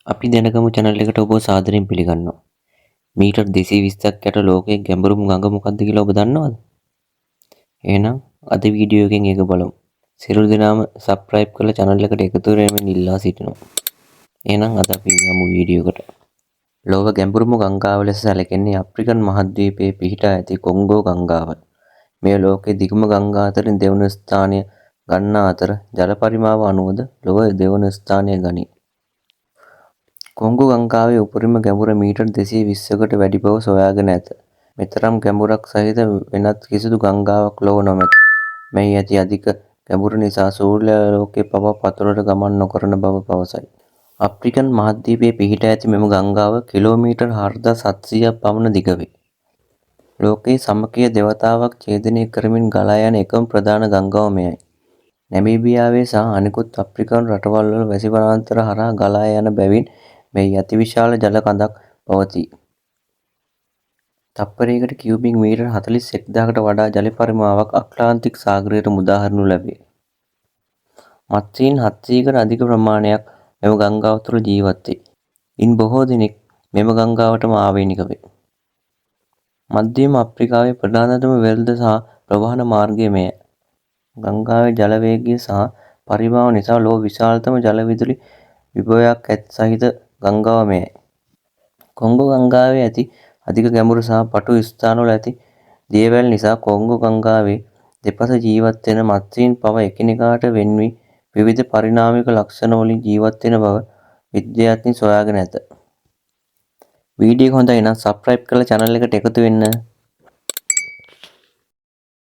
අපි දැනගමු channel එකට ඔබව සාදරයෙන් පිළිගන්නවා. මීටර් 220ක් යට ලෝකයේ ගැඹුරුම ගඟ මොකක්ද කියලා ඔබ දන්නවද? එහෙනම් අද වීඩියෝ එකෙන් ඒක බලමු. සියලු දෙනාම subscribe කරලා channel එකට එකතු වෙන්න ඉල්ලා සිටිනවා. එහෙනම් අද අපි යමු වීඩියෝ එකට. ලෝක ගැඹුරුම ගංගාව ලෙස සැලකෙන්නේ අප්‍රිකන් මහද්වීපයේ පිහිටා ඇති කොංගෝ ගංගාවයි. මෙය ලෝකයේ දිගම ගංගා අතරින් දෙවන ස්ථානය ගන්නා අතර ජල පරිමාව අනුවද ලොව දෙවන ස්ථානය ගනී. කොංගෝ ගංගාවේ උපරිම ගැඹුර මීටර් 220කට වැඩි බව සොයාගෙන ඇත. මෙතරම් ගැඹුරක් සහිත වෙනත් කිසිදු ගංගාවක් ලොව නොමැත. මෙහි ඇති අධික ගැඹුර නිසා සූර්යාලෝකයේ පවා පතුලට ගමන් නොකරන බව පවසයි. අප්‍රිකන් මහද්වීපයේ පිහිටා ඇති මෙම ගංගාව කිලෝමීටර් 4700ක් පමණ දිග වේ. ලෝකයේ සමකීය දෙවතාවක් ඡේදනය කරමින් ගලා යන එකම ප්‍රධාන ගංගාව මෙයයි. නැමීබියාවේ සහ අනෙකුත් අප්‍රිකානු රටවල්වල වැසි වනාන්තර හරහා ගලා යන බැවින් මෙහි අතිවිශාල ජල කඳක් පවතී. තප්පරයකට කියුබික් මීටර් 41000කට වඩා ජල පරිමාවක් අට්ලාන්ටික් සාගරයට මුදා හරිනු ලැබේ. මත්ස්‍යයන් 700කට අධික ප්‍රමාණයක් මෙම ගංගාව තුළ ජීවත් වේ. ඉන් බොහෝ දෙනෙක් මෙම ගංගාවටම ආවේනික වේ. මධ්‍යම අප්‍රිකාවේ ප්‍රධානතම වෙළඳ සහ ප්‍රවාහන මාර්ගය මෙය. ගංගාවේ ජල වේගය සහ පරිමාව නිසා ලොව විශාලතම ජල විදුලි විභවයක් සහිත ගංගාව මෙයයි. කොංගෝ ගංගාවේ ඇති අධික ගැඹුර සහ පටු ස්ථානවල ඇති දියවැල් නිසා කොංගෝ ගංගාවේ දෙපස ජීවත් වෙන මත්ස්‍යයන් පවා එකිනෙකාට වෙන් වී විවිධ පරිණාමික ලක්ෂණ වලින් ජීවත් වෙන බව විද්‍යාඥයින් සොයාගෙන ඇත. වීඩියෝ එක හොඳයි නම් subscribe කරලා channel එකට එකතු වෙන්න.